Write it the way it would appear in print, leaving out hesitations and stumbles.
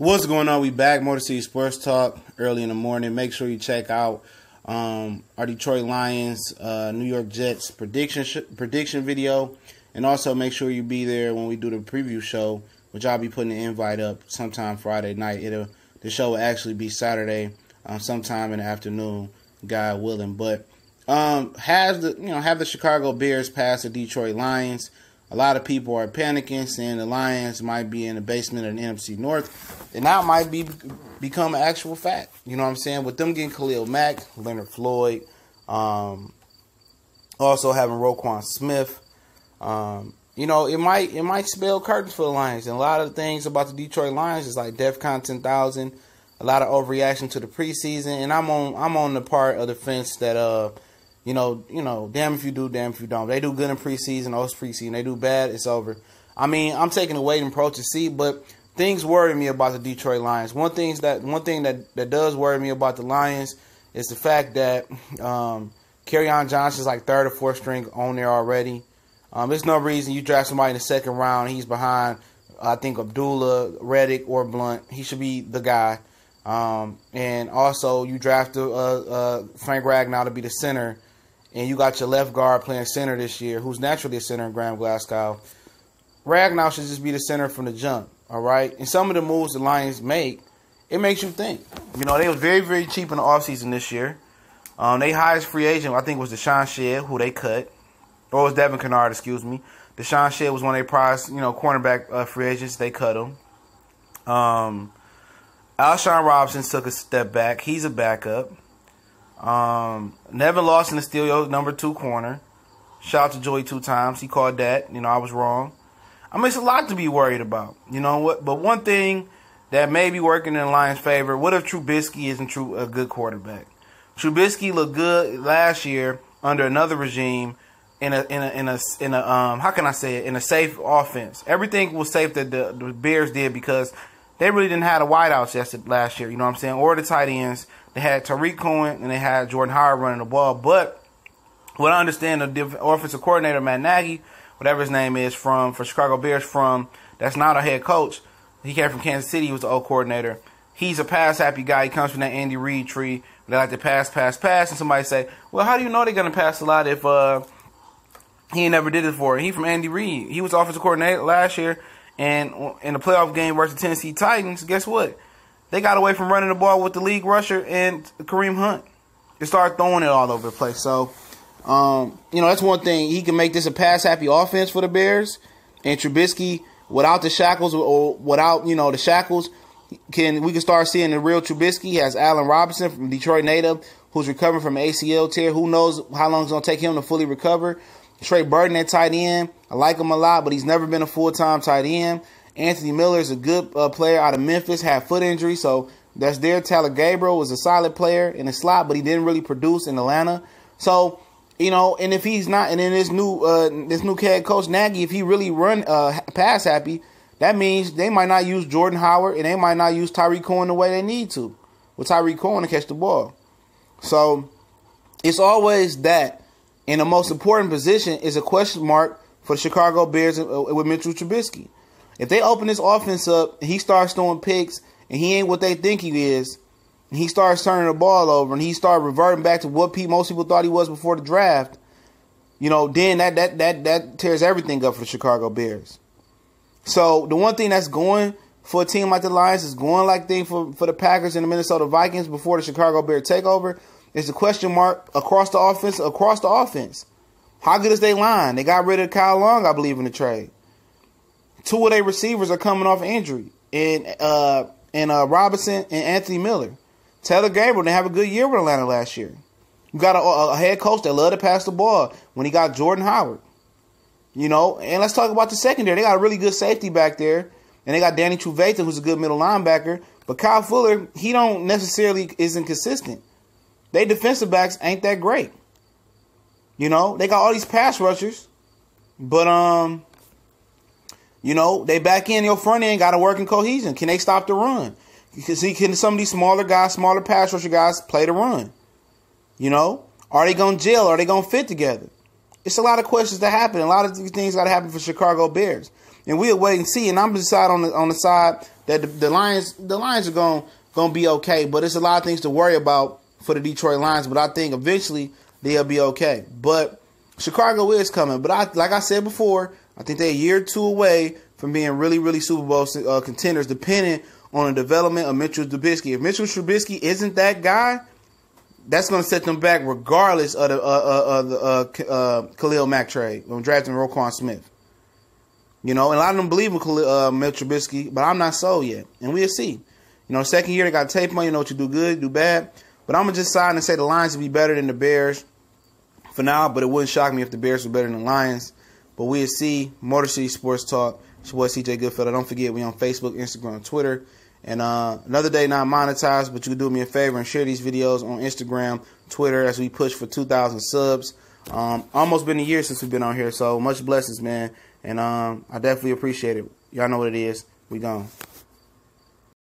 What's going on? We back. Motor City Sports Talk early in the morning. Make sure you check out our Detroit Lions, New York Jets prediction video, and also make sure you be there when we do the preview show, which I'll be putting the invite up sometime Friday night. The show will actually be Saturday, sometime in the afternoon, God willing. But have the Chicago Bears pass the Detroit Lions. A lot of people are panicking, saying the Lions might be in the basement of the NFC North, and that might become an actual fact. You know what I'm saying? With them getting Khalil, Mack, Leonard Floyd, also having Roquan Smith, it might spell curtains for the Lions. And a lot of things about the Detroit Lions is like DEFCON 10,000, a lot of overreaction to the preseason, and I'm on the part of the fence that damn if you do, damn if you don't. They do good in preseason, it's preseason. They do bad, it's over. I mean, I'm taking a waiting approach to see, but things worry me about the Detroit Lions. One thing that does worry me about the Lions is the fact that Kerryon Johnson's like third or fourth string on there already. There's no reason you draft somebody in the second round. He's behind, I think, Abdullah, Reddick, or Blunt. He should be the guy. And also, you drafted Frank Ragnow to be the center. And you got your left guard playing center this year, who's naturally a center in Graham Glasgow. Ragnow should just be the center from the jump, all right? And some of the moves the Lions make, it makes you think. They were very, very cheap in the offseason this year. They highest free agent, I think, was Deshaun Shedd, who they cut. Or it was Devin Kennard, excuse me. Deshaun Shedd was one of their prized, cornerback free agents. They cut him. Alshon Robinson took a step back. He's a backup. Nevin Lawson is still your number 2 corner. Shout out to Joey 2 times. He called that. I was wrong. I mean, it's a lot to be worried about. You know what? But one thing that may be working in the Lions' favor, what if Trubisky isn't a good quarterback? Trubisky looked good last year under another regime in a how can I say it? In a safe offense. Everything was safe that the Bears did because they really didn't have the wideouts last year. You know what I'm saying? Or the tight ends. They had Tariq Cohen and they had Jordan Howard running the ball. But what I understand, the offensive coordinator, Matt Nagy, whatever his name is, for Chicago Bears, that's not a head coach. He came from Kansas City. He was the old coordinator. He's a pass-happy guy. He comes from that Andy Reid tree. They like to pass. And somebody say, well, how do you know they're going to pass a lot if he never did it before? He from Andy Reid. He was offensive coordinator last year. And in the playoff game versus the Tennessee Titans, guess what? They got away from running the ball with the league rusher and Kareem Hunt. They started throwing it all over the place. So, that's one thing. He can make this a pass-happy offense for the Bears. And Trubisky, without the shackles or without, the shackles, we can start seeing the real Trubisky. He has Allen Robinson from Detroit native who's recovering from an ACL tear. Who knows how long it's going to take him to fully recover. Trey Burton at tight end. I like him a lot, but he's never been a full-time tight end. Anthony Miller is a good player out of Memphis, had foot injury, so that's there. Tyler Gabriel was a solid player in the slot, but he didn't really produce in Atlanta. So, and if he's not, and then this new head coach Nagy, if he really run pass happy, that means they might not use Jordan Howard and they might not use Tariq Cohen the way they need to, with Tariq Cohen to catch the ball. So it's always that. And the most important position is a question mark for the Chicago Bears with Mitchell Trubisky. If they open this offense up, he starts throwing picks, and he ain't what they think he is, and he starts turning the ball over, and he starts reverting back to what most people thought he was before the draft, then that tears everything up for the Chicago Bears. So the one thing that's going for a team like the Lions is going like thing for the Packers and the Minnesota Vikings before the Chicago Bears takeover is the question mark across the offense. How good is their line? They got rid of Kyle Long, I believe, in the trade. 2 of their receivers are coming off injury, and Robinson and Anthony Miller. Taylor Gabriel didn't have a good year with Atlanta last year. You got a head coach that loved to pass the ball when he got Jordan Howard. And let's talk about the secondary. They got a really good safety back there, and they got Danny Trevathan, who's a good middle linebacker. But Kyle Fuller, he isn't consistent. They defensive backs ain't that great. They got all these pass rushers, but they back in your front end got to work in cohesion. Can they stop the run? Can some of these smaller pass rusher guys play the run? Are they going to gel? Are they going to fit together? It's a lot of questions that happen. A lot of these things got to happen for Chicago Bears. and we'll wait and see. And I'm deciding on the side that the Lions are gonna be okay. But it's a lot of things to worry about for the Detroit Lions. But I think eventually they'll be okay. But Chicago is coming. But like I said before, I think they're a year or two away from being really, really Super Bowl contenders, depending on the development of Mitchell Trubisky. If Mitchell Trubisky isn't that guy, that's going to set them back regardless of the Khalil Mack trade when drafting Roquan Smith. You know, and a lot of them believe in Mitchell Trubisky, but I'm not sold yet. And we'll see. You know, second year they got tape on you, know what you do good, do bad. But I'm going to just sign and say the Lions will be better than the Bears for now, but it wouldn't shock me if the Bears were better than the Lions. But we'll see. Motor City Sports Talk. It's your boy CJ Goodfellow. Don't forget, we on Facebook, Instagram, Twitter. And another day not monetized, but you can do me a favor and share these videos on Instagram, Twitter, as we push for 2,000 subs. Almost been a year since we've been on here, so much blessings, man. And I definitely appreciate it. Y'all know what it is. We gone.